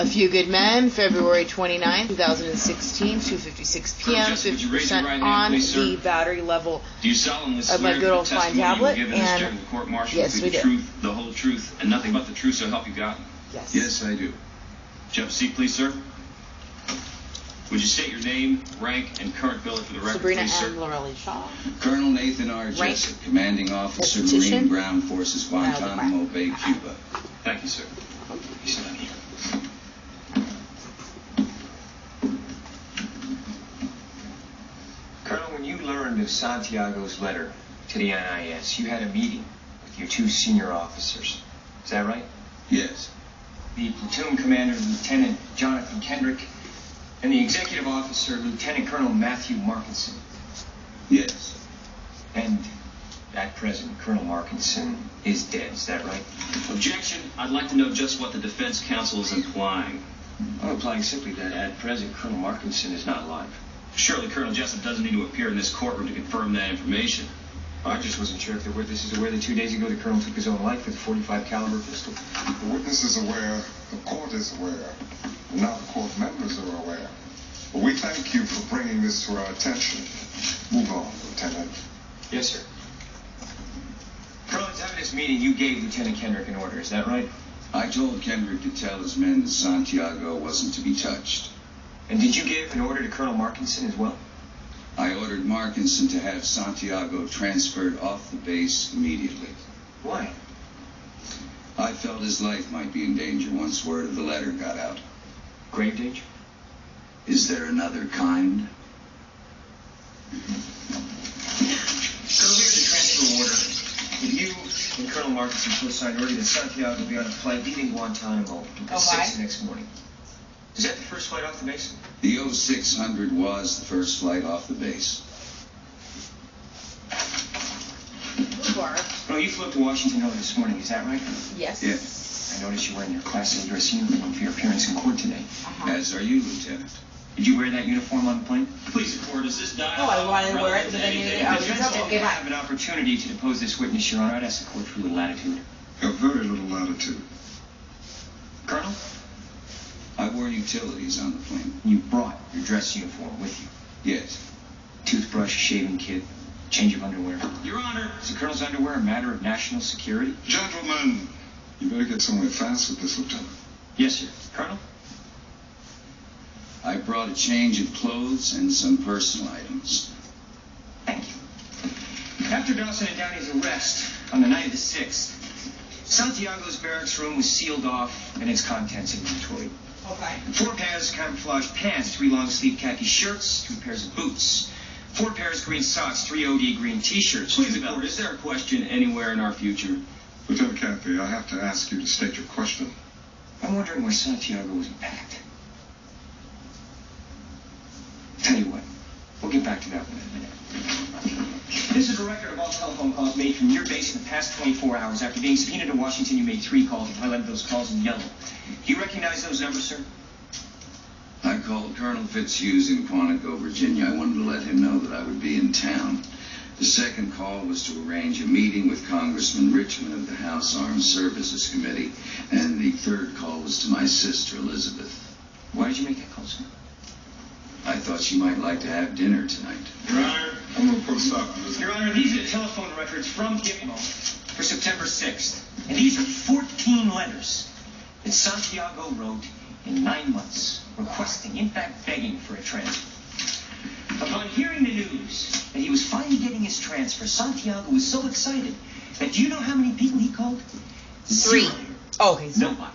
A Few Good Men, February 29, 2016, 2:56 p.m., 50% on the battery level of my good old fine tablet. And yes, we did. The whole truth, and nothing but the truth, so help you God? Yes. Yes, I do. Would you have a seat, please, sir? Would you state your name, rank, and current billet for the record, Sabrina please, sir? M. Lorelli Shaw. Colonel Nathan R. Jessup, Commanding Officer, Marine Ground Forces, Guantanamo Bay, Cuba. Thank you, sir. You sit down here. Colonel, when you learned of Santiago's letter to the NIS, you had a meeting with your two senior officers. Is that right? Yes. The platoon commander, Lieutenant Jonathan Kendrick, and the executive officer, Lieutenant Colonel Matthew Markinson. Yes. And at present, Colonel Markinson is dead. Is that right? Objection. I'd like to know just what the defense counsel is implying. I'm implying simply that at present, Colonel Markinson is not alive. Surely Colonel Jessup doesn't need to appear in this courtroom to confirm that information. I just wasn't sure if the witness is aware that 2 days ago the colonel took his own life with a .45 caliber pistol. The witness is aware, the court is aware, and now the court members are aware. But we thank you for bringing this to our attention. Move on, Lieutenant. Yes, sir. Colonel, at the time of this meeting, you gave Lieutenant Kendrick an order. Is that right? I told Kendrick to tell his men that Santiago wasn't to be touched. And did you give an order to Colonel Markinson as well? I ordered Markinson to have Santiago transferred off the base immediately. Why? I felt his life might be in danger once word of the letter got out. Grave danger? Is there another kind? Colonel, here's the transfer order. You and Colonel Markinson co-signed order that Santiago will be on a flight leaving Guantanamo at 6 the next morning. Is that the first flight off the base? The 0600 was the first flight off the base. No, you flew up to Washington early this morning, is that right? Yes. Yeah. I noticed you're wearing your Class A dress uniform for your appearance in court today. As are you, Lieutenant. Did you wear that uniform on the plane? Please, the court, is this dialogue? Oh, I wanted to wear it, but then you If the defense will have an opportunity to depose this witness, Your Honor, I'd ask the court for a little latitude. You have very little latitude. Colonel? I wore utilities on the plane. You brought your dress uniform with you. Yes. Toothbrush, shaving kit, change of underwear. Your Honor. Is the colonel's underwear a matter of national security? Gentlemen, you better get somewhere fast with this, Lieutenant. Yes, sir. Colonel? I brought a change of clothes and some personal items. Thank you. After Dawson and Downey's arrest on the night of the 6th, Santiago's barracks room was sealed off and its contents inventoried. Okay. 4 pairs of camouflage pants, 3 long-sleeve khaki shirts, 2 pairs of boots, 4 pairs of green socks, 3 OD green T-shirts. Please, the court, is there a question anywhere in our future? Lieutenant Cathy, I have to ask you to state your question. I'm wondering where Santiago was packed. Tell you what, we'll get back to that one in a minute. This is a record of all telephone calls made from your base in the past 24 hours. After being subpoenaed to Washington, you made 3 calls. You highlighted those calls in yellow. Do you recognize those numbers, sir? I called Colonel Fitzhughes in Quantico, Virginia. I wanted to let him know that I would be in town. The second call was to arrange a meeting with Congressman Richmond of the House Armed Services Committee. And the third call was to my sister, Elizabeth. Why did you make that call, sir? I thought she might like to have dinner tonight. Your Honor. I'm going to put a stop to this. Your Honor, these are telephone records from Gitmo for September 6th. And these are 14 letters that Santiago wrote in 9 months, requesting, in fact begging for a transfer. Upon hearing the news that he was finally getting his transfer, Santiago was so excited that do you know how many people he called? 3. 0. Oh, okay. So Nobody.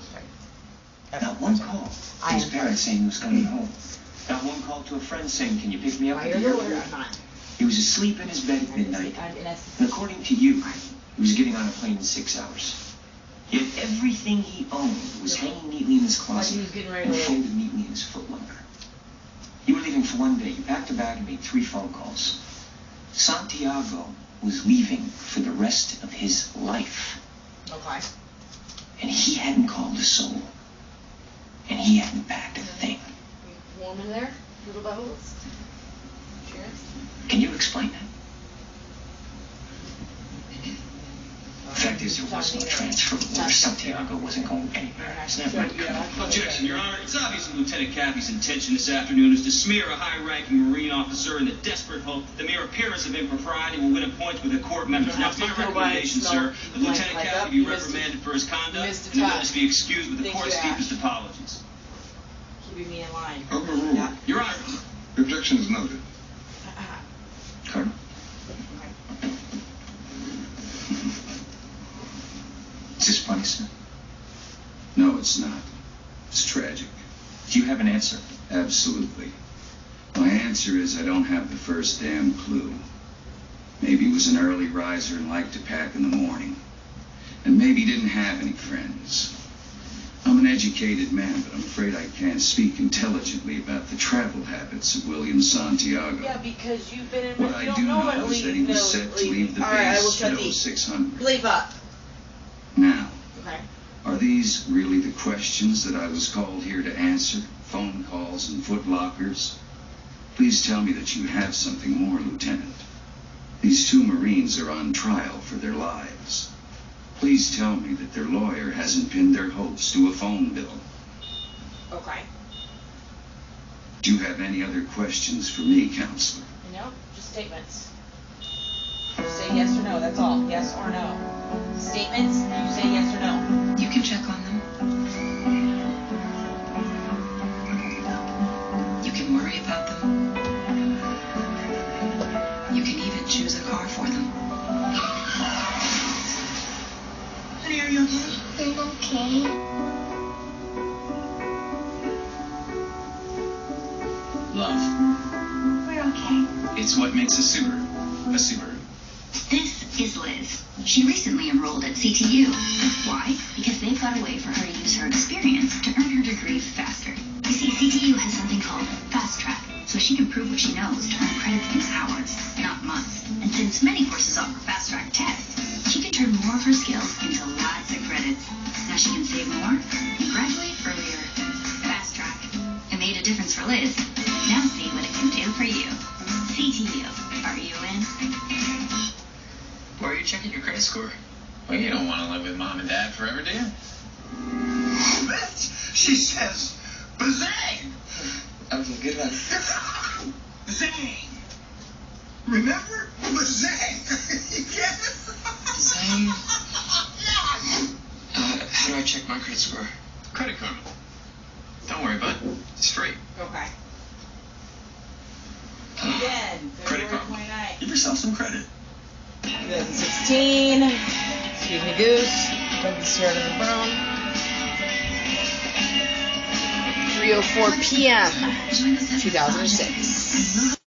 Not one call to his parents saying he was coming home. Not one call to a friend saying, can you pick me up at the airport? He was asleep in his bed at midnight. And according to you, he was getting on a plane in 6 hours. Yet everything he owned was hanging neatly in his closet and folded neatly in his footlocker. You were leaving for 1 day. You packed a bag and made 3 phone calls. Santiago was leaving for the rest of his life. Okay. And he hadn't called a soul. And he hadn't packed a thing. Warm in there? Little bubbles? Cheers. Can you explain that? fact is, there was no transfer order. Santiago wasn't going anywhere. It's never Objection, Your Honor. It's obvious that Lieutenant Cappy's intention this afternoon is to smear a high-ranking Marine officer in the desperate hope that the mere appearance of impropriety will win him points with the court members. Now, it's my recommendation, sir, that Lieutenant Cappy be reprimanded for his conduct and the witness be excused with the court's deepest apologies. Keeping me in line. Overruled. Yeah. Your Honor. The objection is noted. Colonel. Is this funny, sir? No, it's not. It's tragic. Do you have an answer? Absolutely. My answer is I don't have the first damn clue. Maybe he was an early riser and liked to pack in the morning. And maybe he didn't have any friends. I'm an educated man, but I'm afraid I can't speak intelligently about the travel habits of William Santiago. Yeah, because you've been in. What I do know is that he was set to leave the base at 0600. Leave up. Now, Okay. are these really the questions that I was called here to answer? Phone calls and footlockers? Please tell me that you have something more, Lieutenant. These two Marines are on trial for their lives. Please tell me that their lawyer hasn't pinned their hopes to a phone bill. Okay. Do you have any other questions for me, Counselor? No, just statements. Just say yes or no, that's all. Yes or no. Statements, you say yes or no. You can check on them. You can worry about them. You can even choose a car for them. Honey, are you okay? I'm okay. Love. We're okay. It's what makes a Subaru a Subaru. This is Liz. She recently enrolled at CTU. Why? Because they've got a way for her to use her experience to earn her degree faster. You see, CTU has something called Fast Track, so she can prove what she knows to earn credits in hours, not months. And since many courses offer Fast Track tests, she can turn more of her skills into lots of credits. Now she can save more and graduate earlier. Fast Track. It made a difference for Liz. Now see what it can do for you. CTU. Are you in? Why are you checking your credit score? Well, you don't want to live with Mom and Dad forever, do you? She says, bazang! Okay, good luck. Bazang! Remember? Bazang! Yes! Zane? How do I check my credit score? Credit card. Don't worry, bud. It's free. Okay. Again, Credit February card. 29th. Give yourself some credit. 2016. Excuse me, Goose. Don't be scared of the broom. 3:04 p.m. 2006.